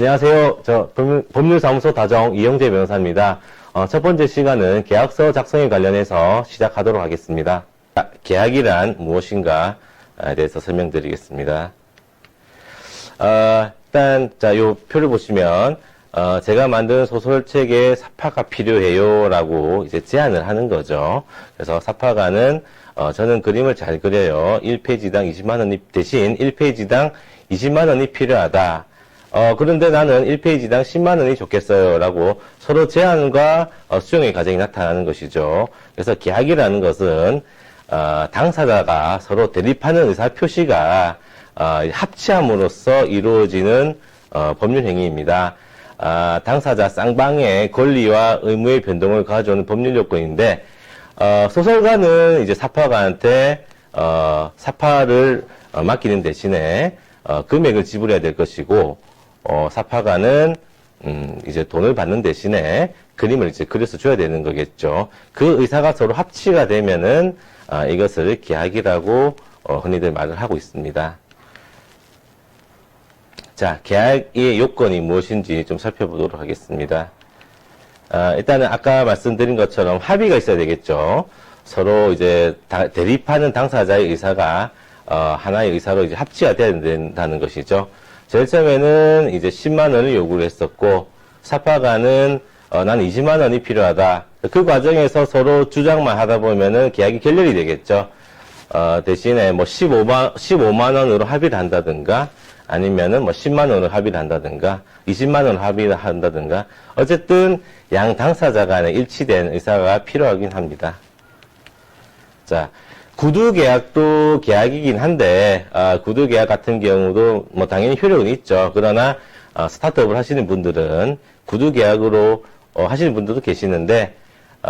안녕하세요. 저 법률사무소 다정 이영재 변호사입니다. 첫 번째 시간은 계약서 작성에 관련해서 시작하도록 하겠습니다. 계약이란 무엇인가에 대해서 설명드리겠습니다. 일단 요 표를 보시면 제가 만든 소설책에 사파가 필요해요라고 이제 제안을 하는 거죠. 그래서 사파가는 저는 그림을 잘 그려요. 1페이지당 20만 원 대신 1페이지당 20만 원이 필요하다. 그런데 나는 1페이지당 10만 원이 좋겠어요. 라고 서로 제안과 수용의 과정이 나타나는 것이죠. 그래서 계약이라는 것은, 당사자가 서로 대립하는 의사표시가, 합치함으로써 이루어지는, 법률행위입니다. 당사자 쌍방의 권리와 의무의 변동을 가져오는 법률 요건인데, 소설가는 이제 사파가한테, 사파를 맡기는 대신에, 금액을 지불해야 될 것이고, 사파가는, 이제 돈을 받는 대신에 그림을 이제 그려서 줘야 되는 거겠죠. 그 의사가 서로 합치가 되면은, 이것을 계약이라고, 흔히들 말을 하고 있습니다. 자, 계약의 요건이 무엇인지 좀 살펴보도록 하겠습니다. 일단은 아까 말씀드린 것처럼 합의가 있어야 되겠죠. 서로 이제 대립하는 당사자의 의사가, 하나의 의사로 이제 합치가 돼야 된다는 것이죠. 제일 처음에는 이제 10만 원을 요구를 했었고, 사파가는, 나는 20만 원이 필요하다. 그 과정에서 서로 주장만 하다 보면은 계약이 결렬이 되겠죠. 대신에 뭐 15만 원으로 합의를 한다든가, 아니면은 뭐 10만 원으로 합의를 한다든가, 20만 원으로 합의를 한다든가, 어쨌든 양 당사자 간에 일치된 의사가 필요하긴 합니다. 자, 구두계약도 계약이긴 한데, 구두계약 같은 경우도 뭐 당연히 효력은 있죠. 그러나, 스타트업을 하시는 분들은 구두계약으로 하시는 분들도 계시는데,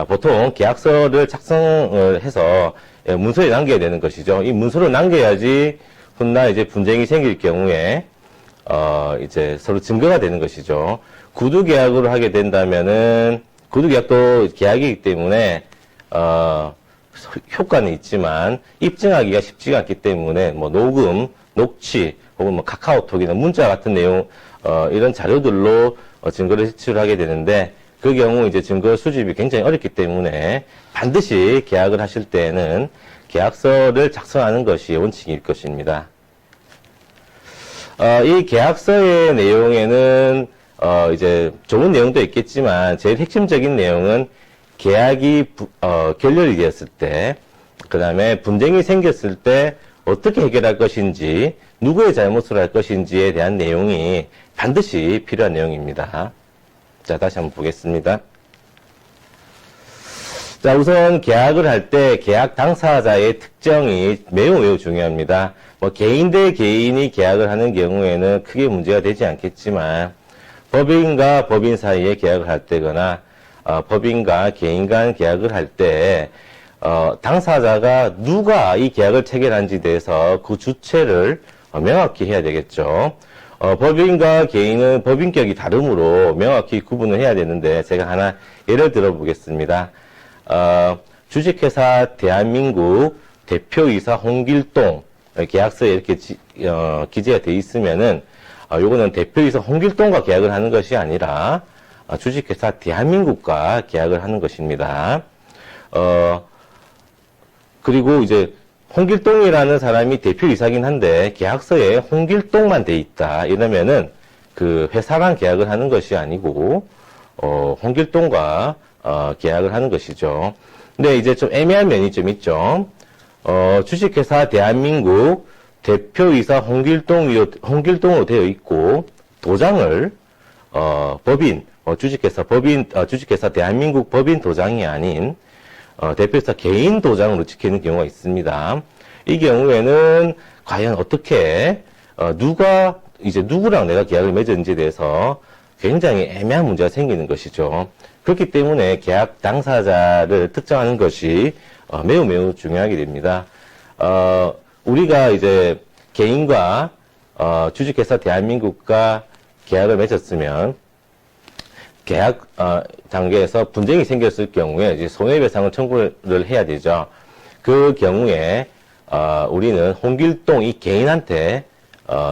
보통 계약서를 작성을 해서 문서에 남겨야 되는 것이죠. 이 문서를 남겨야지 훗날 이제 분쟁이 생길 경우에, 이제 서로 증거가 되는 것이죠. 구두계약으로 하게 된다면은, 구두계약도 계약이기 때문에, 효과는 있지만 입증하기가 쉽지가 않기 때문에 뭐 녹음, 녹취 혹은 뭐 카카오톡이나 문자 같은 내용 이런 자료들로 증거를 제출하게 되는데 그 경우 이제 증거 수집이 굉장히 어렵기 때문에 반드시 계약을 하실 때에는 계약서를 작성하는 것이 원칙일 것입니다. 이 계약서의 내용에는 이제 좋은 내용도 있겠지만 제일 핵심적인 내용은 계약이 결렬이 되었을 때, 그 다음에 분쟁이 생겼을 때 어떻게 해결할 것인지, 누구의 잘못을 할 것인지에 대한 내용이 반드시 필요한 내용입니다. 자, 다시 한번 보겠습니다. 자, 우선 계약을 할 때 계약 당사자의 특정이 매우 중요합니다. 뭐 개인 대 개인이 계약을 하는 경우에는 크게 문제가 되지 않겠지만 법인과 법인 사이에 계약을 할 때거나 법인과 개인 간 계약을 할 때, 당사자가 누가 이 계약을 체결한지에 대해서 그 주체를 명확히 해야 되겠죠. 법인과 개인은 법인격이 다르므로 명확히 구분을 해야 되는데, 제가 하나 예를 들어 보겠습니다. 주식회사 대한민국 대표이사 홍길동, 계약서에 이렇게 기재가 되어 있으면은, 요거는 대표이사 홍길동과 계약을 하는 것이 아니라, 주식회사 대한민국과 계약을 하는 것입니다. 그리고 이제 홍길동이라는 사람이 대표이사긴 한데 계약서에 홍길동만 돼 있다. 이러면은 그 회사랑 계약을 하는 것이 아니고 홍길동과 계약을 하는 것이죠. 근데 이제 좀 애매한 면이 좀 있죠. 주식회사 대한민국 대표이사 홍길동으로 되어 있고 도장을 법인 주식회사 대한민국 법인 도장이 아닌, 대표이사 개인 도장으로 찍히는 경우가 있습니다. 이 경우에는 과연 어떻게, 누구랑 내가 계약을 맺었는지에 대해서 굉장히 애매한 문제가 생기는 것이죠. 그렇기 때문에 계약 당사자를 특정하는 것이 매우 중요하게 됩니다. 우리가 이제 개인과, 주식회사 대한민국과 계약을 맺었으면, 계약 단계에서 분쟁이 생겼을 경우에 이제 손해배상을 청구를 해야 되죠. 그 경우에 우리는 홍길동 이 개인한테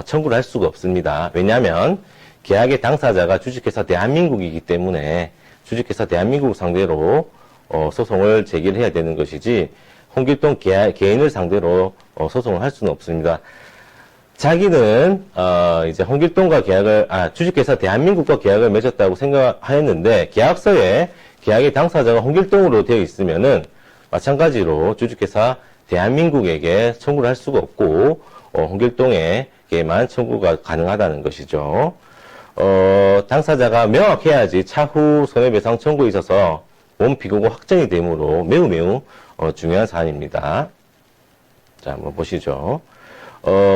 청구를 할 수가 없습니다. 왜냐하면 계약의 당사자가 주식회사 대한민국이기 때문에 주식회사 대한민국 상대로 소송을 제기를 해야 되는 것이지 홍길동 개인을 상대로 소송을 할 수는 없습니다. 자기는 이제 홍길동과 주식회사 대한민국과 계약을 맺었다고 생각하였는데 계약서에 계약의 당사자가 홍길동으로 되어 있으면은 마찬가지로 주식회사 대한민국에게 청구를 할 수가 없고 홍길동에게만 청구가 가능하다는 것이죠. 당사자가 명확해야지 차후 손해배상 청구에 있어서 원피고가 확정이 되므로 매우 중요한 사안입니다. 자, 한번 보시죠.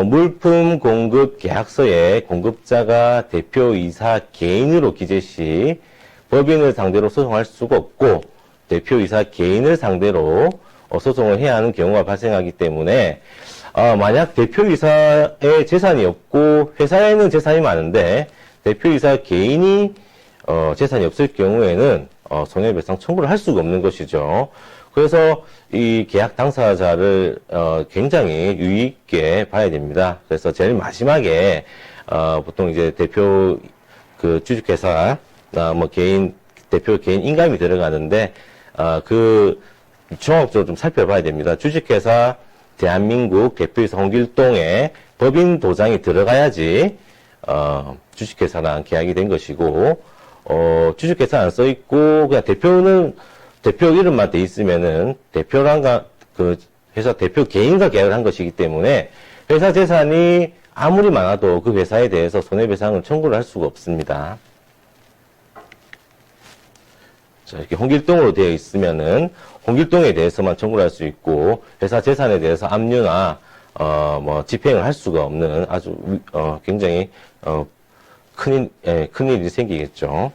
물품 공급 계약서에 공급자가 대표이사 개인으로 기재 시 법인을 상대로 소송할 수가 없고 대표이사 개인을 상대로 소송을 해야 하는 경우가 발생하기 때문에 만약 대표이사의 재산이 없고 회사에는 재산이 많은데 대표이사 개인이 재산이 없을 경우에는 손해배상 청구를 할 수가 없는 것이죠. 그래서 이 계약 당사자를 굉장히 유의 있게 봐야 됩니다. 그래서 제일 마지막에 보통 이제 대표 주식회사 뭐 대표 개인 인감이 들어가는데 그 종합적으로 좀 살펴봐야 됩니다. 주식회사 대한민국 대표이사 홍길동의 법인 도장이 들어가야지 주식회사랑 계약이 된 것이고 주식회사 안 써 있고 그냥 대표 이름만 돼 있으면은 대표랑가 회사 대표 개인과 계약을 한 것이기 때문에 회사 재산이 아무리 많아도 그 회사에 대해서 손해배상을 청구를 할 수가 없습니다. 자, 이렇게 홍길동으로 되어 있으면은 홍길동에 대해서만 청구를 할 수 있고 회사 재산에 대해서 압류나 뭐 집행을 할 수가 없는 아주 굉장히 큰일이 생기겠죠.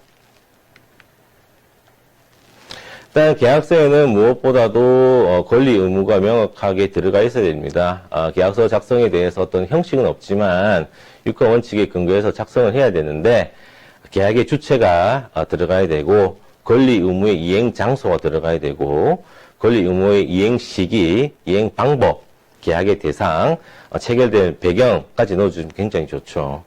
일단 계약서에는 무엇보다도 권리 의무가 명확하게 들어가 있어야 됩니다. 계약서 작성에 대해서 어떤 형식은 없지만 유권 원칙에 근거해서 작성을 해야 되는데 계약의 주체가 들어가야 되고 권리 의무의 이행 장소가 들어가야 되고 권리 의무의 이행 시기, 이행 방법, 계약의 대상, 체결될 배경까지 넣어주면 굉장히 좋죠.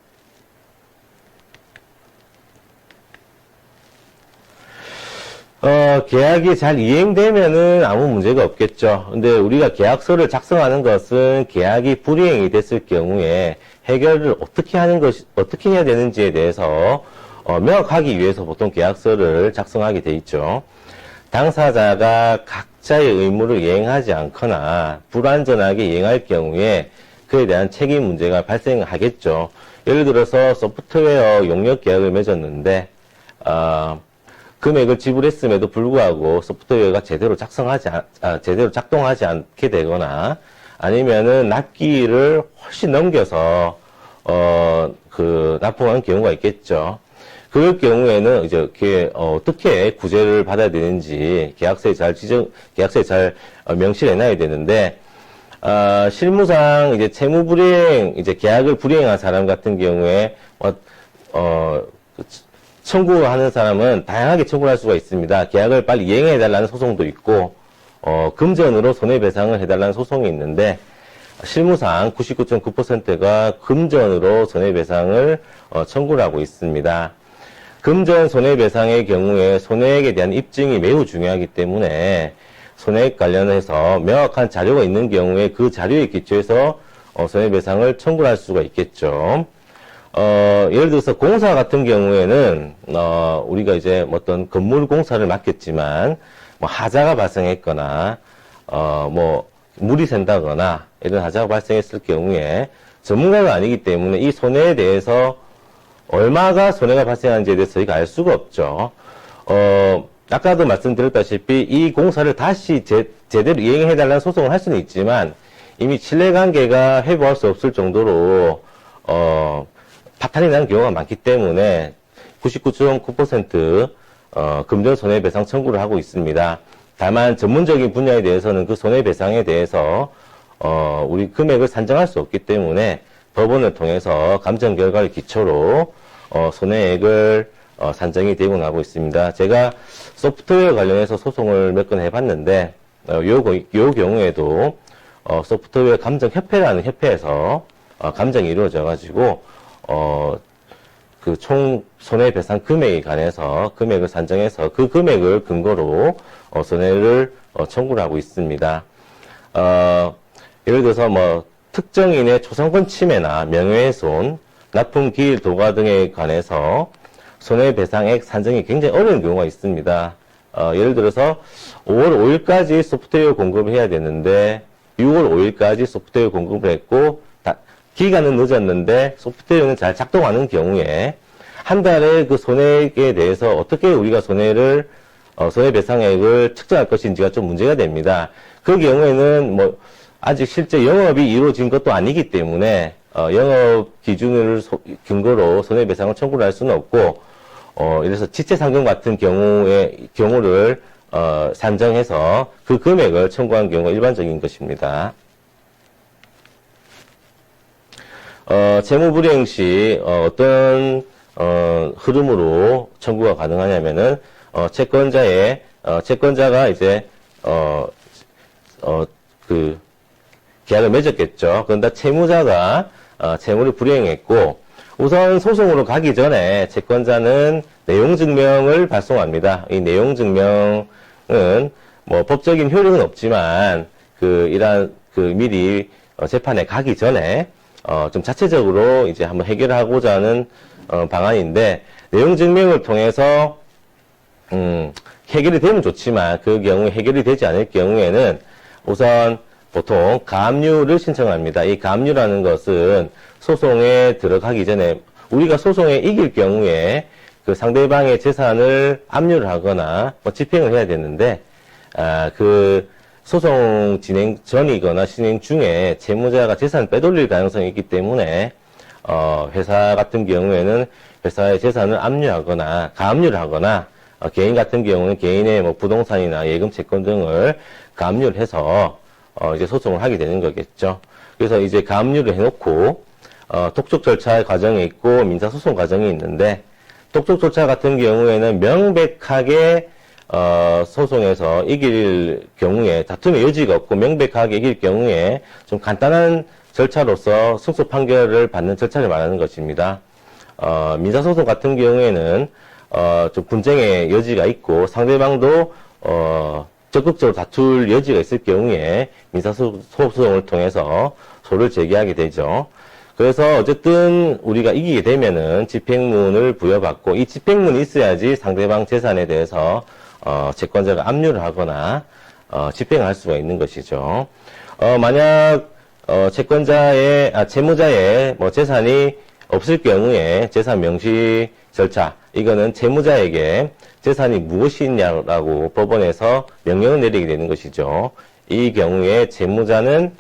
계약이 잘 이행되면은 아무 문제가 없겠죠. 근데 우리가 계약서를 작성하는 것은 계약이 불이행이 됐을 경우에 해결을 어떻게 해야 되는지에 대해서 명확하기 위해서 보통 계약서를 작성하게 돼 있죠. 당사자가 각자의 의무를 이행하지 않거나 불완전하게 이행할 경우에 그에 대한 책임 문제가 발생하겠죠. 예를 들어서 소프트웨어 용역 계약을 맺었는데 금액을 지불했음에도 불구하고 소프트웨어가 제대로 작동하지 않게 되거나 아니면은 납기일을 훨씬 넘겨서 납품한 경우가 있겠죠. 그럴 경우에는 이제 어떻게 구제를 받아야 되는지 계약서에 잘 명시를 해놔야 되는데 실무상 이제 채무 불이행 이제 계약을 불이행한 사람 같은 경우에 청구하는 사람은 다양하게 청구를 할 수가 있습니다. 계약을 빨리 이행해달라는 소송도 있고, 금전으로 손해배상을 해달라는 소송이 있는데, 실무상 99.9%가 금전으로 손해배상을 청구를 하고 있습니다. 금전 손해배상의 경우에 손해액에 대한 입증이 매우 중요하기 때문에 손해액 관련해서 명확한 자료가 있는 경우에 그 자료에 기초해서 손해배상을 청구를 할 수가 있겠죠. 예를 들어서 공사 같은 경우에는, 우리가 이제 어떤 건물 공사를 맡겼지만, 뭐 하자가 발생했거나, 뭐 물이 샌다거나, 이런 하자가 발생했을 경우에 전문가가 아니기 때문에 이 손해에 대해서 얼마가 손해가 발생하는지에 대해서 저희가 알 수가 없죠. 아까도 말씀드렸다시피 이 공사를 다시 제대로 이행해달라는 소송을 할 수는 있지만, 이미 신뢰관계가 회복할 수 없을 정도로, 파탄이 나는 경우가 많기 때문에 99.9% 금전 손해배상 청구를 하고 있습니다. 다만 전문적인 분야에 대해서는 그 손해배상에 대해서 우리 금액을 산정할 수 없기 때문에 법원을 통해서 감정 결과를 기초로 손해액을 산정이 되고 나고 있습니다. 제가 소프트웨어 관련해서 소송을 몇 건 해봤는데 요 경우에도 소프트웨어 감정협회라는 협회에서 감정이 이루어져 가지고 그 총 손해배상 금액에 관해서 금액을 산정해서 그 금액을 근거로 손해를 청구를 하고 있습니다. 예를 들어서 뭐 특정인의 초상권 침해나 명예훼손, 납품 기일 도과 등에 관해서 손해배상액 산정이 굉장히 어려운 경우가 있습니다. 예를 들어서 5월 5일까지 소프트웨어 공급을 해야 되는데 6월 5일까지 소프트웨어 공급을 했고 기간은 늦었는데 소프트웨어는 잘 작동하는 경우에 한 달에 그 손해액에 대해서 어떻게 우리가 손해배상액을 측정할 것인지가 좀 문제가 됩니다. 그 경우에는 뭐 아직 실제 영업이 이루어진 것도 아니기 때문에 영업 기준을 근거로 손해배상을 청구를 할 수는 없고 이래서 지체상금 같은 경우를 산정해서 그 금액을 청구한 경우가 일반적인 것입니다. 채무불이행 시 어떤 흐름으로 청구가 가능하냐면은 채권자가 이제 그 계약을 맺었겠죠. 그런데 채무자가 채무를 불이행했고 우선 소송으로 가기 전에 채권자는 내용증명을 발송합니다. 이 내용증명은 뭐 법적인 효력은 없지만 미리 재판에 가기 전에 좀 자체적으로 이제 한번 해결하고자 하는 방안인데 내용증명을 통해서 해결이 되면 좋지만 그 경우에 해결이 되지 않을 경우에는 우선 보통 가압류를 신청합니다. 이 가압류라는 것은 소송에 들어가기 전에 우리가 소송에 이길 경우에 그 상대방의 재산을 압류를 하거나 뭐 집행을 해야 되는데 그 소송 진행 전이거나 진행 중에 채무자가 재산을 빼돌릴 가능성이 있기 때문에 회사 같은 경우에는 회사의 재산을 압류하거나 가압류를 하거나 개인 같은 경우는 개인의 뭐 부동산이나 예금 채권 등을 가압류를 해서 이제 소송을 하게 되는 거겠죠. 그래서 이제 가압류를 해놓고 독촉 절차 과정이 있고 민사소송 과정이 있는데 독촉 절차 같은 경우에는 명백하게 소송에서 이길 경우에 다툼의 여지가 없고 명백하게 이길 경우에 좀 간단한 절차로서 승소 판결을 받는 절차를 말하는 것입니다. 민사소송 같은 경우에는 좀 분쟁의 여지가 있고 상대방도 적극적으로 다툴 여지가 있을 경우에 민사소송을 통해서 소를 제기하게 되죠. 그래서 어쨌든 우리가 이기게 되면은 집행문을 부여받고 이 집행문이 있어야지 상대방 재산에 대해서 채권자가 압류를 하거나 집행할 수가 있는 것이죠. 만약 채무자의 뭐 재산이 없을 경우에 재산 명시 절차 이거는 채무자에게 재산이 무엇이 있냐라고 법원에서 명령을 내리게 되는 것이죠. 이 경우에 채무자는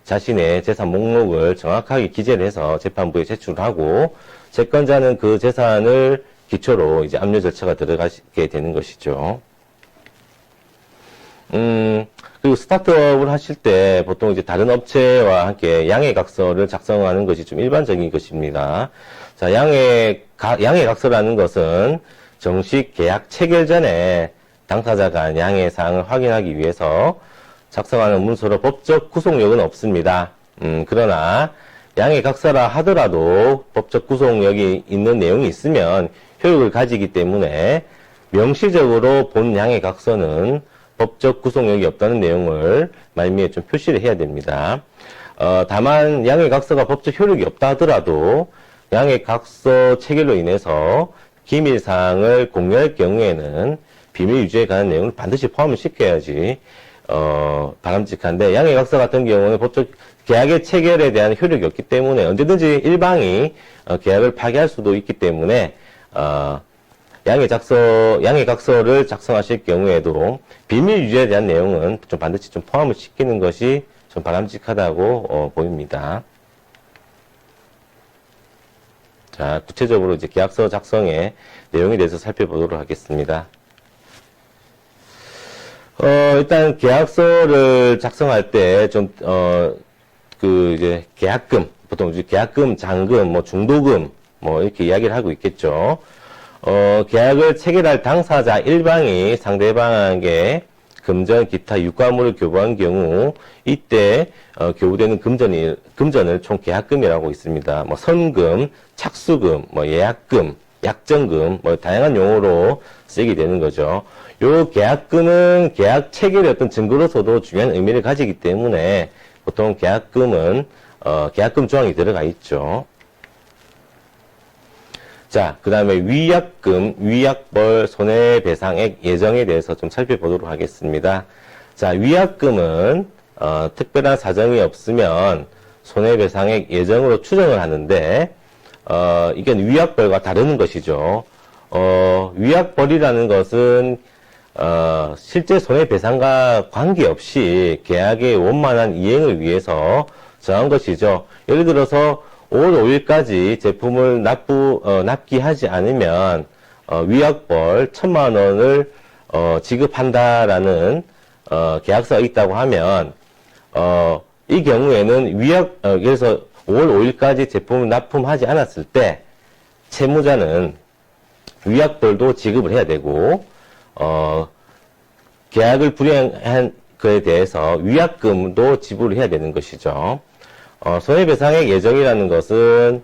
자신의 재산 목록을 정확하게 기재를 해서 재판부에 제출하고 채권자는 그 재산을 기초로 이제 압류 절차가 들어가게 되는 것이죠. 그리고 스타트업을 하실 때 보통 이제 다른 업체와 함께 양해각서를 작성하는 것이 좀 일반적인 것입니다. 자, 양해각서라는 것은 정식 계약 체결 전에 당사자 간 양해 사항을 확인하기 위해서 작성하는 문서로 법적 구속력은 없습니다. 그러나 양해각서라 하더라도 법적 구속력이 있는 내용이 있으면 효력을 가지기 때문에 명시적으로 본 양해각서는 법적 구속력이 없다는 내용을 말미에 좀 표시를 해야 됩니다. 다만 양해각서가 법적 효력이 없다 하더라도 양해각서 체결로 인해서 기밀사항을 공유할 경우에는 비밀 유지에 관한 내용을 반드시 포함을 시켜야지 바람직한데 양해각서 같은 경우는 법적 계약의 체결에 대한 효력이 없기 때문에 언제든지 일방이 계약을 파기할 수도 있기 때문에 양해각서를 작성하실 경우에도 비밀 유지에 대한 내용은 좀 반드시 좀 포함을 시키는 것이 좀 바람직하다고 보입니다. 자, 구체적으로 이제 계약서 작성의 내용에 대해서 살펴보도록 하겠습니다. 일단 계약서를 작성할 때 좀 이제 계약금, 보통 이제 계약금, 잔금, 뭐 중도금, 뭐 이렇게 이야기를 하고 있겠죠. 계약을 체결할 당사자 일방이 상대방에게 금전, 기타 유가물을 교부한 경우 이때 교부되는 금전을 총 계약금이라고 있습니다. 뭐 선금, 착수금, 뭐 예약금, 약정금, 뭐 다양한 용어로 쓰이게 되는 거죠. 요 계약금은 계약 체결의 어떤 증거로서도 중요한 의미를 가지기 때문에 보통 계약금은 계약금 조항이 들어가 있죠. 자, 그 다음에 위약금, 위약벌, 손해배상액 예정에 대해서 좀 살펴보도록 하겠습니다. 자, 위약금은 특별한 사정이 없으면 손해배상액 예정으로 추정을 하는데 이건 위약벌과 다른 것이죠. 위약벌이라는 것은 실제 손해배상과 관계없이 계약의 원만한 이행을 위해서 정한 것이죠. 예를 들어서 5월 5일까지 제품을 납기하지 않으면 위약벌 1,000만 원을 지급한다라는 계약서가 있다고 하면 이 경우에는 그래서 5월 5일까지 제품을 납품하지 않았을 때 채무자는 위약벌도 지급을 해야 되고 계약을 불이행한 그에 대해서 위약금도 지불을 해야 되는 것이죠. 손해배상액 예정이라는 것은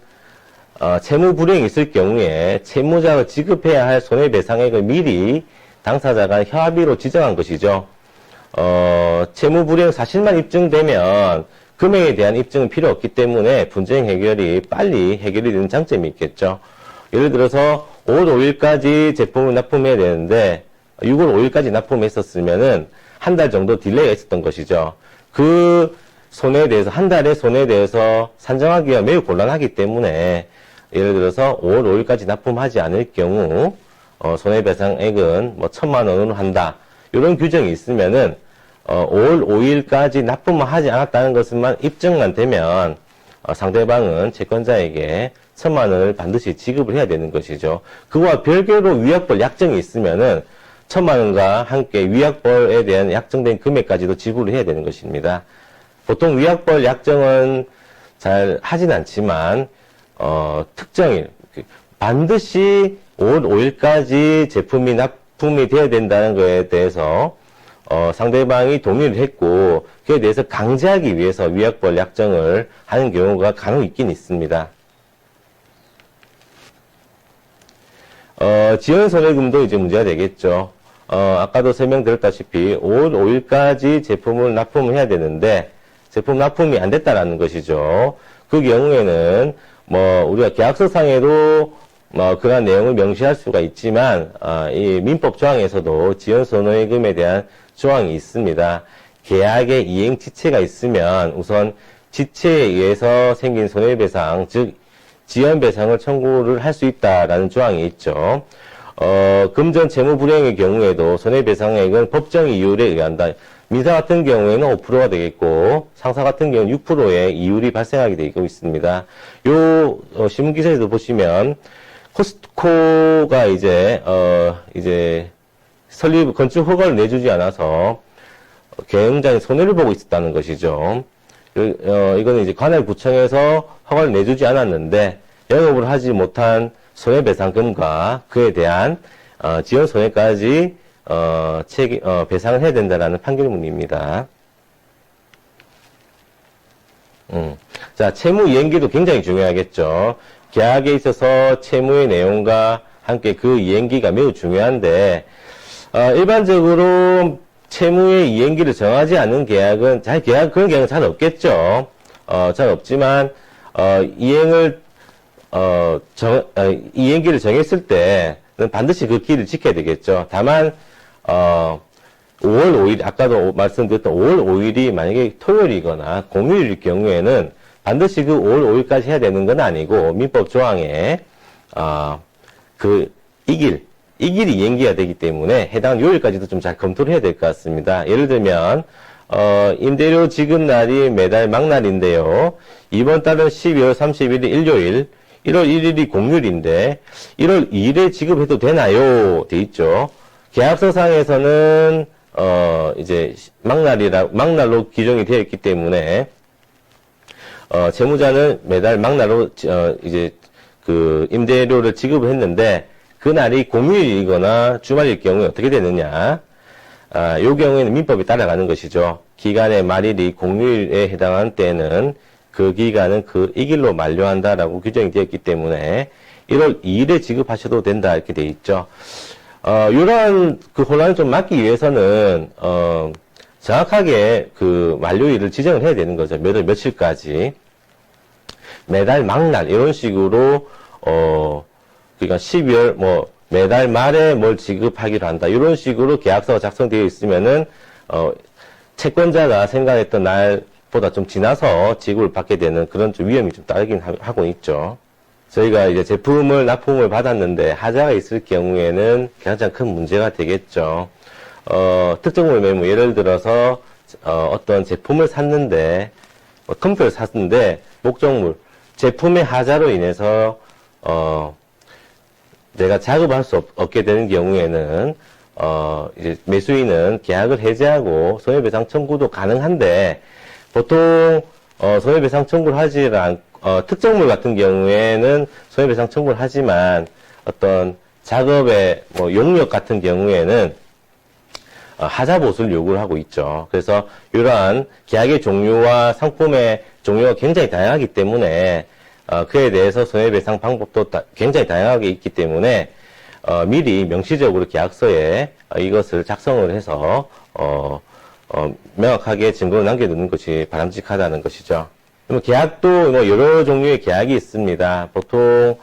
채무 불이행이 있을 경우에 채무자가 지급해야 할 손해배상액을 미리 당사자가 협의로 지정한 것이죠. 채무 불이행 사실만 입증되면 금액에 대한 입증은 필요 없기 때문에 분쟁 해결이 빨리 해결이 되는 장점이 있겠죠. 예를 들어서 5월 5일까지 제품을 납품해야 되는데 6월 5일까지 납품했었으면은 한 달 정도 딜레이가 있었던 것이죠. 그 손해에 대해서, 한 달의 손해에 대해서 산정하기가 매우 곤란하기 때문에 예를 들어서 5월 5일까지 납품하지 않을 경우 손해배상액은 뭐 1,000만 원으로 한다. 이런 규정이 있으면은 5월 5일까지 납품을 하지 않았다는 것만 입증만 되면 상대방은 채권자에게 1,000만 원을 반드시 지급을 해야 되는 것이죠. 그와 별개로 위약벌 약정이 있으면은 1,000만 원과 함께 위약벌에 대한 약정된 금액까지도 지불을 해야 되는 것입니다. 보통 위약벌 약정은 잘 하진 않지만 특정일 반드시 5월 5일까지 제품이 납품이 돼야 된다는 것에 대해서 상대방이 동의를 했고 그에 대해서 강제하기 위해서 위약벌 약정을 하는 경우가 간혹 있긴 있습니다. 지연손해금도 이제 문제가 되겠죠. 아까도 설명드렸다시피 5월 5일까지 제품을 납품을 해야 되는데 제품 납품이 안 됐다라는 것이죠. 그 경우에는 뭐 우리가 계약서상에도 그런 내용을 명시할 수가 있지만 이 민법 조항에서도 지연손해금에 대한 조항이 있습니다. 계약의 이행 지체가 있으면 우선 지체에 의해서 생긴 손해배상, 즉 지연배상을 청구를 할 수 있다라는 조항이 있죠. 금전 채무 불이행의 경우에도 손해배상액은 법정 이율에 의한다. 민사 같은 경우에는 5%가 되겠고 상사 같은 경우는 6%의 이율이 발생하게 되고 있습니다. 요 신문기사에도 보시면 코스트코가 이제 설립 건축 허가를 내주지 않아서 굉장히 손해를 보고 있었다는 것이죠. 이거는 이제 관할구청에서 허가를 내주지 않았는데 영업을 하지 못한 손해배상금과 그에 대한 지연 손해까지 배상을 해야 된다라는 판결문입니다. 자, 채무 이행기도 굉장히 중요하겠죠. 계약에 있어서 채무의 내용과 함께 그 이행기가 매우 중요한데 일반적으로 채무의 이행기를 정하지 않은 계약은 그런 계약은 잘 없겠죠. 잘 없지만 이행기를 정했을 때는 반드시 그 기일을 지켜야 되겠죠. 다만 5월 5일 아까도 말씀드렸던 5월 5일이 만약에 토요일이거나 공휴일일 경우에는 반드시 그 5월 5일까지 해야 되는 건 아니고 민법 조항에 이 길이 이행기가 되기 때문에 해당 요일까지도 좀 잘 검토를 해야 될 것 같습니다. 예를 들면 임대료 지급 날이 매달 막날인데요. 이번 달은 12월 31일 일요일, 1월 1일이 공휴일인데 1월 2일에 지급해도 되나요? 돼 있죠. 계약서상에서는 이제 막날로 기정이 되어 있기 때문에 채무자는 매달 막날로 이제 그 임대료를 지급을 했는데 그날이 공휴일이거나 주말일 경우에 어떻게 되느냐? 요 경우에는 민법이 따라가는 것이죠. 기간의 말일이 공휴일에 해당하는 때에는 그 기간은 그 이 길로 만료한다라고 규정이 되었기 때문에 1월 2일에 지급하셔도 된다 이렇게 돼 있죠. 이러한 그 혼란을 좀 막기 위해서는 정확하게 그 만료일을 지정을 해야 되는 거죠. 몇 월 며칠까지. 매달 막날 이런 식으로 그러니까 12월 뭐 매달 말에 뭘 지급하기로 한다. 이런 식으로 계약서가 작성되어 있으면은 채권자가 생각했던 날보다 좀 지나서 지급을 받게 되는 그런 좀 위험이 좀 따르긴 하고 있죠. 저희가 이제 제품을 납품을 받았는데 하자가 있을 경우에는 가장 큰 문제가 되겠죠. 특정물 매물 예를 들어서 어떤 제품을 샀는데 컴퓨터를 샀는데 목적물 제품의 하자로 인해서 내가 작업을 할 수 없게 되는 경우에는 이제 매수인은 계약을 해지하고 손해배상 청구도 가능한데 보통 손해배상 청구를 하지 특정물 같은 경우에는 손해배상 청구를 하지만 어떤 작업의 뭐 용역 같은 경우에는 하자 보수를 요구를 하고 있죠. 그래서 이러한 계약의 종류와 상품의 종류가 굉장히 다양하기 때문에 그에 대해서 손해배상 방법도 굉장히 다양하게 있기 때문에 미리 명시적으로 계약서에 이것을 작성을 해서 명확하게 증거를 남겨두는 것이 바람직하다는 것이죠. 계약도 뭐 여러 종류의 계약이 있습니다. 보통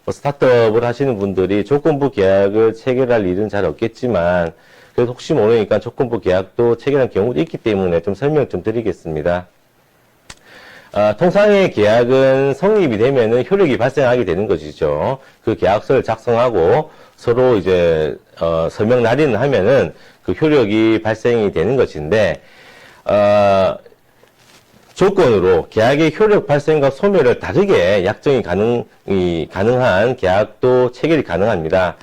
스타트업을 하시는 분들이 조건부 계약을 체결할 일은 잘 없겠지만 그래도 혹시 모르니까 조건부 계약도 체결한 경우도 있기 때문에 좀 설명 좀 드리겠습니다. 통상의 계약은 성립이 되면은 효력이 발생하게 되는 것이죠. 그 계약서를 작성하고 서로 이제 서명 날인을 하면은 그 효력이 발생이 되는 것인데 조건으로 계약의 효력 발생과 소멸을 다르게 약정이 가능한 계약도 체결이 가능합니다.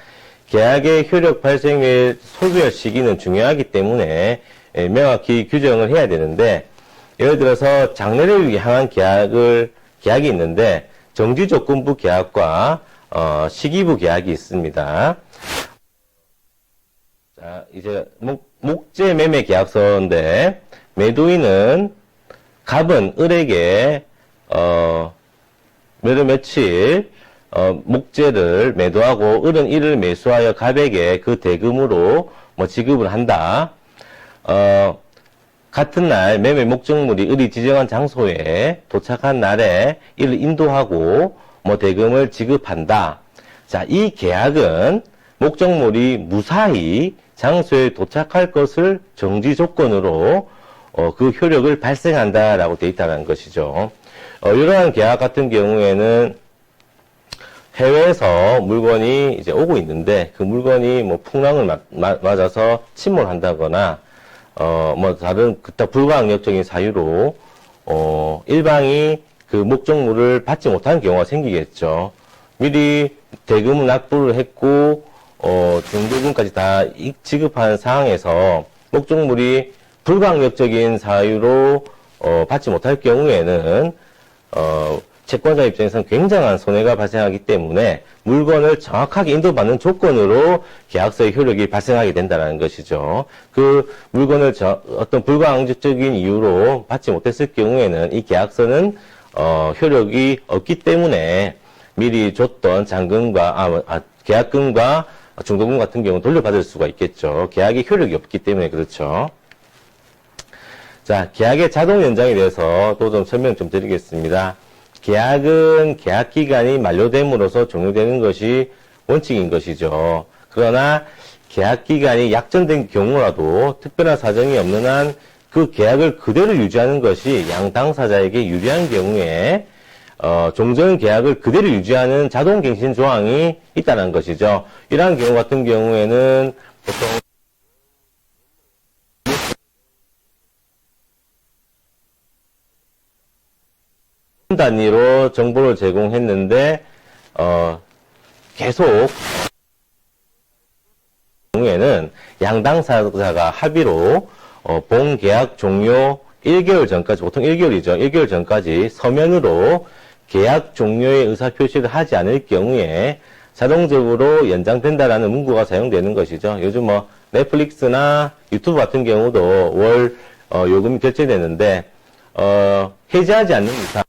계약의 효력 발생 및 소멸 시기는 중요하기 때문에 명확히 규정을 해야 되는데 예를 들어서 장래를 향한 계약이 있는데 정지조건부 계약과 시기부 계약이 있습니다. 자, 이제 목재 매매 계약서인데 매도인은 갑은 을에게 몇월 며칠 목재를 매도하고 을은 이를 매수하여 갑에게 그 대금으로 뭐 지급을 한다. 같은 날 매매 목적물이 을이 지정한 장소에 도착한 날에 이를 인도하고 뭐 대금을 지급한다. 자, 이 계약은 목적물이 무사히 장소에 도착할 것을 정지 조건으로 그 효력을 발생한다라고 되어 있다는 것이죠. 이러한 계약 같은 경우에는 해외에서 물건이 이제 오고 있는데 그 물건이 뭐 풍랑을 맞아서 침몰한다거나 뭐 다른 그따 불가항력적인 사유로 일방이 그 목적물을 받지 못하는 경우가 생기겠죠. 미리 대금을 납부를 했고 중도금까지 다 지급한 상황에서 목적물이 불가항력적인 사유로 받지 못할 경우에는 채권자 입장에서는 굉장한 손해가 발생하기 때문에 물건을 정확하게 인도받는 조건으로 계약서의 효력이 발생하게 된다는 것이죠. 그 물건을 어떤 불가항력적인 이유로 받지 못했을 경우에는 이 계약서는 효력이 없기 때문에 미리 줬던 잔금과 계약금과 중도금 같은 경우는 돌려받을 수가 있겠죠. 계약의 효력이 없기 때문에 그렇죠. 자, 계약의 자동 연장에 대해서 또 좀 설명 좀 드리겠습니다. 계약은 계약 기간이 만료됨으로써 종료되는 것이 원칙인 것이죠. 그러나 계약 기간이 약정된 경우라도 특별한 사정이 없는 한 그 계약을 그대로 유지하는 것이 양 당사자에게 유리한 경우에 종전 계약을 그대로 유지하는 자동 갱신 조항이 있다는 것이죠. 이러한 경우 같은 경우에는 보통 단위로 정보를 제공했는데 계속 경우에는 양 당사자가 합의로 본 계약 종료 1개월 전까지, 보통 1개월이죠. 1개월 전까지 서면으로 계약 종료의 의사표시를 하지 않을 경우에 자동적으로 연장된다라는 문구가 사용되는 것이죠. 요즘 뭐 넷플릭스나 유튜브 같은 경우도 월 요금이 결제되는데 해지하지 않는 이상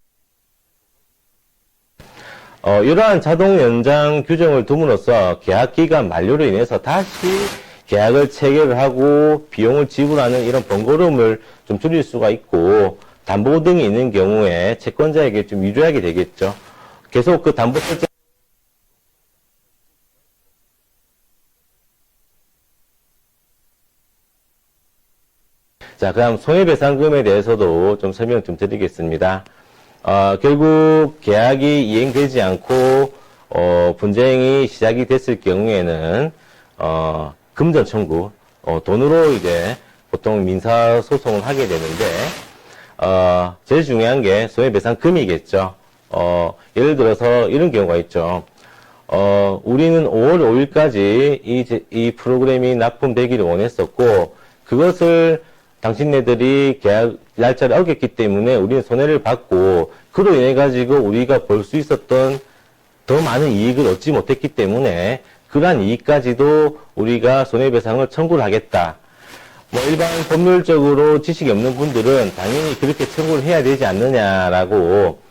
이러한 자동 연장 규정을 둠으로써 계약 기간 만료로 인해서 다시 계약을 체결을 하고 비용을 지불하는 이런 번거로움을 좀 줄일 수가 있고, 담보 등이 있는 경우에 채권자에게 좀 유리하게 되겠죠. 계속 그 담보 설정 자, 그다음 손해배상금에 대해서도 좀 설명 좀 드리겠습니다. 결국 계약이 이행되지 않고 분쟁이 시작이 됐을 경우에는 금전 청구, 돈으로 이제 보통 민사 소송을 하게 되는데 제일 중요한 게 손해배상금이겠죠. 예를 들어서 이런 경우가 있죠. 우리는 5월 5일까지 이 프로그램이 납품되기를 원했었고, 그것을 당신네들이 계약 날짜를 어겼기 때문에 우리는 손해를 받고, 그로 인해 가지고 우리가 벌 수 있었던 더 많은 이익을 얻지 못했기 때문에 그러한 이익까지도 우리가 손해배상을 청구를 하겠다. 뭐 일반 법률적으로 지식이 없는 분들은 당연히 그렇게 청구를 해야 되지 않느냐라고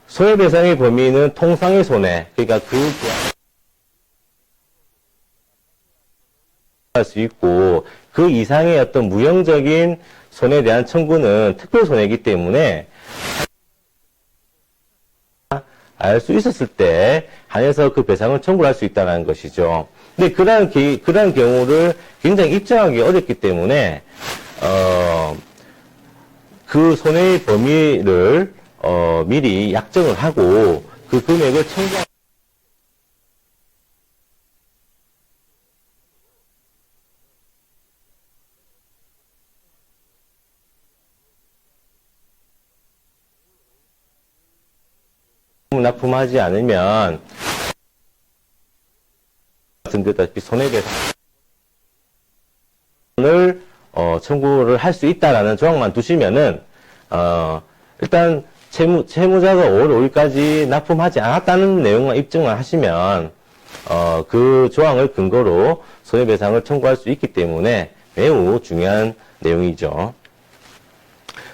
손해배상의 범위는 통상의 손해, 그러니까 그 할 수 있고, 그 이상의 어떤 무형적인 손해에 대한 청구는 특별손해이기 때문에 알 수 있었을 때 한해서 그 배상을 청구할 수 있다는 것이죠. 근데 그러한 경우를 굉장히 입증하기 어렵기 때문에 그 손해의 범위를 미리 약정을 하고 그 금액을 청구하는 납품하지 않으면 말씀드렸다시피 손해배상을 청구를 할 수 있다라는 조항만 두시면은 일단 채무자가 5월 5일까지 납품하지 않았다는 내용만 입증만 하시면 그 조항을 근거로 손해배상을 청구할 수 있기 때문에 매우 중요한 내용이죠.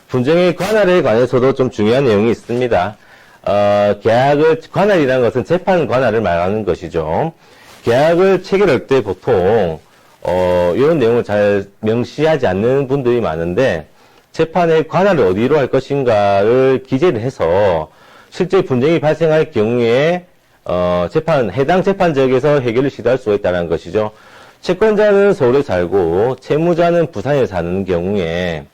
분쟁의 관할에 관해서도 좀 중요한 내용이 있습니다. 관할이라는 것은 재판 관할을 말하는 것이죠. 계약을 체결할 때 보통 이런 내용을 잘 명시하지 않는 분들이 많은데, 재판의 관할을 어디로 할 것인가를 기재를 해서 실제 분쟁이 발생할 경우에 해당 재판 지역에서 해결을 시도할 수가 있다는 것이죠. 채권자는 서울에 살고 채무자는 부산에 사는 경우에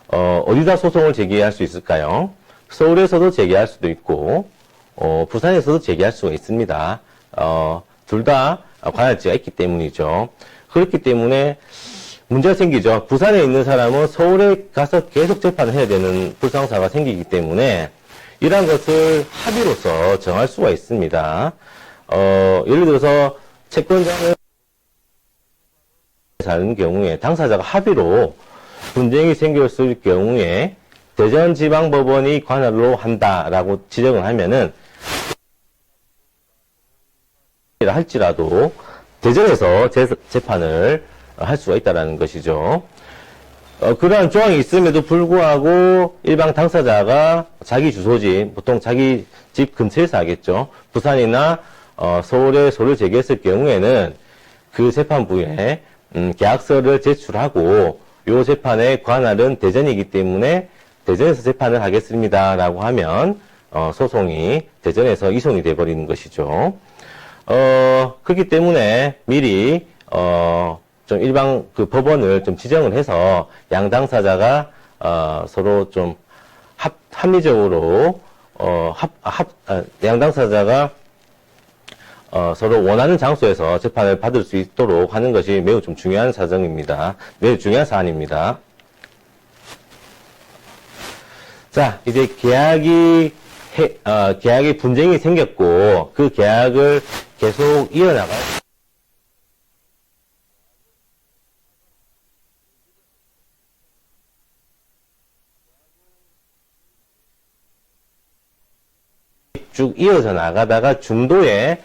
어디다 소송을 제기할 수 있을까요? 서울에서도 제기할 수도 있고 부산에서도 제기할 수가 있습니다. 둘 다 관할지가 있기 때문이죠. 그렇기 때문에 문제가 생기죠. 부산에 있는 사람은 서울에 가서 계속 재판을 해야 되는 불상사가 생기기 때문에 이러한 것을 합의로서 정할 수가 있습니다. 예를 들어서 채권자는 사는 경우에 당사자가 합의로 분쟁이 생겼을 경우에 대전지방법원이 관할로 한다라고 지정을 하면은 할지라도 대전에서 재판을 할 수가 있다는 것이죠. 그러한 조항이 있음에도 불구하고 일방 당사자가 자기 주소지, 보통 자기 집 근처에서 하겠죠. 부산이나 서울에 소를 제기했을 경우에는 그 재판부에 계약서를 제출하고 이 재판의 관할은 대전이기 때문에 대전에서 재판을 하겠습니다라고 하면 소송이 대전에서 이송이 돼버리는 것이죠. 그렇기 때문에 미리 좀 일방 그 법원을 좀 지정을 해서 양 당사자가 서로 좀 합리적으로 양 당사자가 서로 원하는 장소에서 재판을 받을 수 있도록 하는 것이 매우 좀 중요한 사정입니다. 매우 중요한 사안입니다. 자, 이제 계약이 계약에 분쟁이 생겼고 그 계약을 계속 이어나갈 쭉 이어져 나가다가 중도에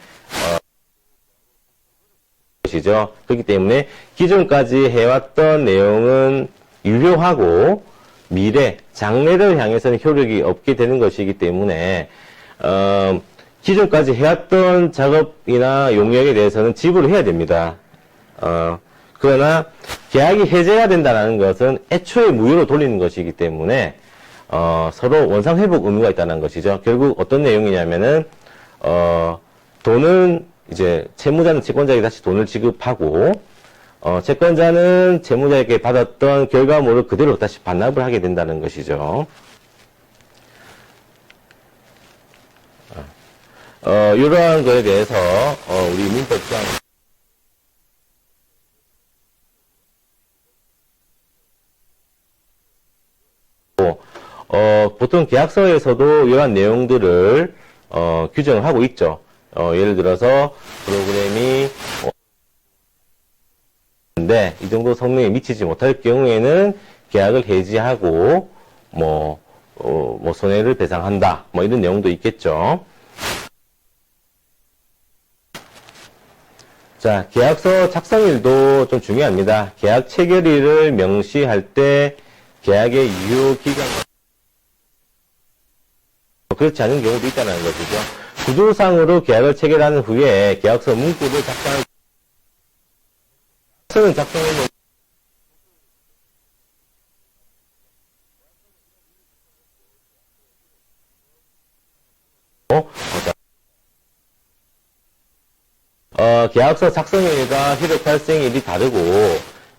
것이죠. 그렇기 때문에 기존까지 해왔던 내용은 유효하고 미래, 장래를 향해서는 효력이 없게 되는 것이기 때문에 기존까지 해왔던 작업이나 용역에 대해서는 지불을 해야 됩니다. 그러나 계약이 해제해야 된다는 것은 애초에 무효로 돌리는 것이기 때문에 서로 원상회복 의무가 있다는 것이죠. 결국 어떤 내용이냐면은 돈은 이제 채무자는 채권자에게 다시 돈을 지급하고 채권자는 채무자에게 받았던 결과물을 그대로 다시 반납을 하게 된다는 것이죠. 이러한 거에 대해서 우리 민법상 보통 계약서에서도 이러한 내용들을 규정을 하고 있죠. 예를 들어서 프로그램이 근데 이 정도 성능에 미치지 못할 경우에는 계약을 해지하고 뭐 손해를 배상한다. 뭐 이런 내용도 있겠죠. 자, 계약서 작성일도 좀 중요합니다. 계약 체결일을 명시할 때 계약의 유효 기간 그렇지 않은 경우도 있다는 것이죠. 구조상으로 계약을 체결한 후에 계약서 문구를 작성해놓은 계약서 작성일과 효력 발생일이 다르고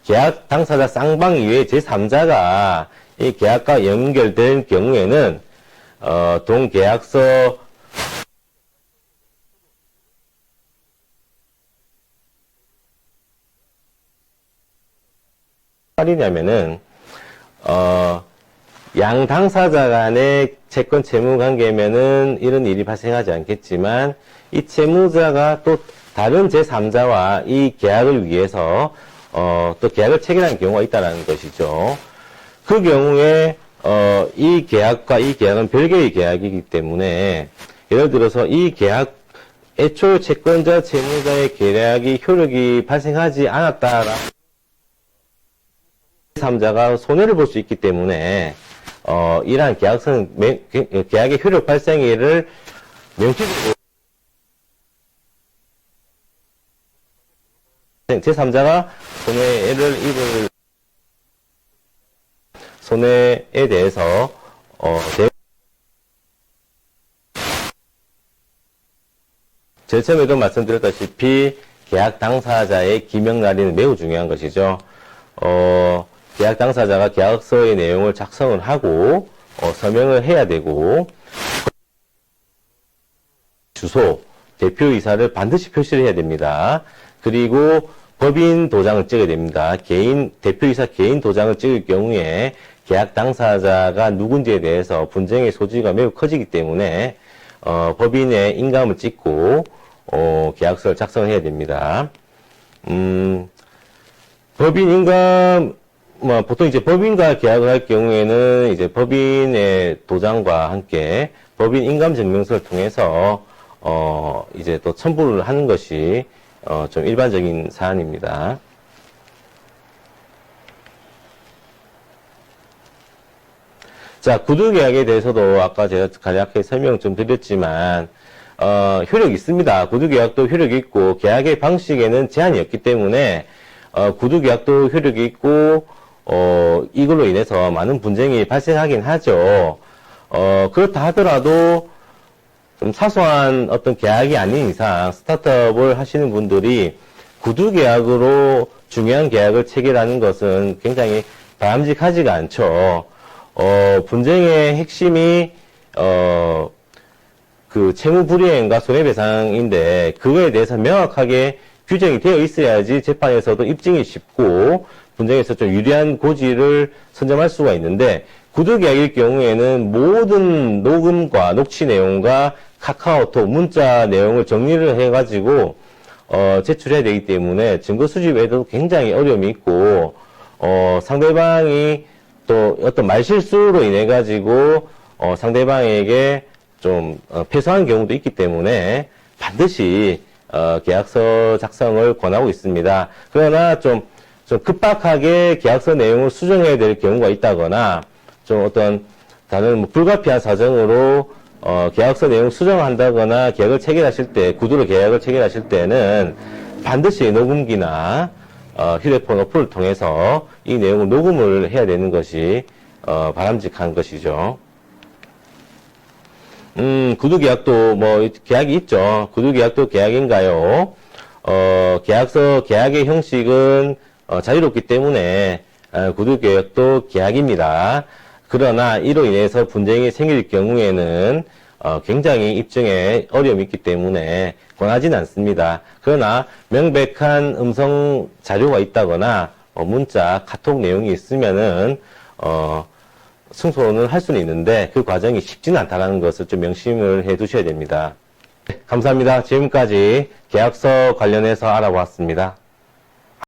계약 당사자 쌍방 이외의 제3자가 이 계약과 연결된 경우에는 동계약서 말이냐면은 양 당사자 간의 채권 채무 관계면은 이런 일이 발생하지 않겠지만 이 채무자가 또 다른 제3자와 이 계약을 위해서 또 계약을 체결한 경우가 있다는 것이죠. 그 경우에 이 계약과 이 계약은 별개의 계약이기 때문에 예를 들어서 이 계약 애초 채권자 채무자의 계약이 효력이 발생하지 않았다라 제3자가 손해를 볼 수 있기 때문에 이러한 계약서는 계약의 효력 발생일을 명시적으로 제3자가 손해에 대해서 제일 처음에도 말씀드렸다시피 계약 당사자의 기명 날인은 매우 중요한 것이죠. 계약 당사자가 계약서의 내용을 작성을 하고 서명을 해야 되고 주소, 대표이사를 반드시 표시를 해야 됩니다. 그리고 법인 도장을 찍어야 됩니다. 대표이사 개인 도장을 찍을 경우에 계약 당사자가 누군지에 대해서 분쟁의 소지가 매우 커지기 때문에 법인의 인감을 찍고 계약서를 작성해야 됩니다. 법인 인감 보통 이제 법인과 계약을 할 경우에는 이제 법인의 도장과 함께 법인 인감 증명서를 통해서 이제 또 첨부를 하는 것이 좀 일반적인 사안입니다. 자, 구두계약에 대해서도 아까 제가 간략하게 설명 좀 드렸지만 효력이 있습니다. 구두계약도 효력이 있고 계약의 방식에는 제한이 없기 때문에 구두계약도 효력이 있고 이걸로 인해서 많은 분쟁이 발생하긴 하죠. 그렇다 하더라도 좀 사소한 어떤 계약이 아닌 이상 스타트업을 하시는 분들이 구두계약으로 중요한 계약을 체결하는 것은 굉장히 바람직하지가 않죠. 분쟁의 핵심이 그 채무불이행과 손해배상인데 그거에 대해서 명확하게 규정이 되어 있어야지 재판에서도 입증이 쉽고 분쟁에서 좀 유리한 고지를 선점할 수가 있는데 구두 계약일 경우에는 모든 녹음과 녹취 내용과 카카오톡 문자 내용을 정리를 해가지고 제출해야 되기 때문에 증거 수집에도 굉장히 어려움이 있고 상대방이 또 어떤 말실수로 인해 가지고 상대방에게 좀 패소한 경우도 있기 때문에 반드시 계약서 작성을 권하고 있습니다. 그러나 좀 급박하게 계약서 내용을 수정해야 될 경우가 있다거나 좀 어떤 다른 뭐 불가피한 사정으로 계약서 내용 수정한다거나 계약을 체결하실 때, 구두로 계약을 체결하실 때는 반드시 녹음기나 휴대폰 어플을 통해서 이 내용을 녹음을 해야 되는 것이 바람직한 것이죠. 구두 계약도 뭐 계약이 있죠. 구두 계약도 계약인가요? 계약서 계약의 형식은 자유롭기 때문에 구두 계약도 계약입니다. 그러나 이로 인해서 분쟁이 생길 경우에는 굉장히 입증에 어려움이 있기 때문에 권하지는 않습니다. 그러나 명백한 음성 자료가 있다거나 문자, 카톡 내용이 있으면은 승소는 할 수는 있는데 그 과정이 쉽지는 않다는 것을 좀 명심을 해 두셔야 됩니다. 네, 감사합니다. 지금까지 계약서 관련해서 알아보았습니다.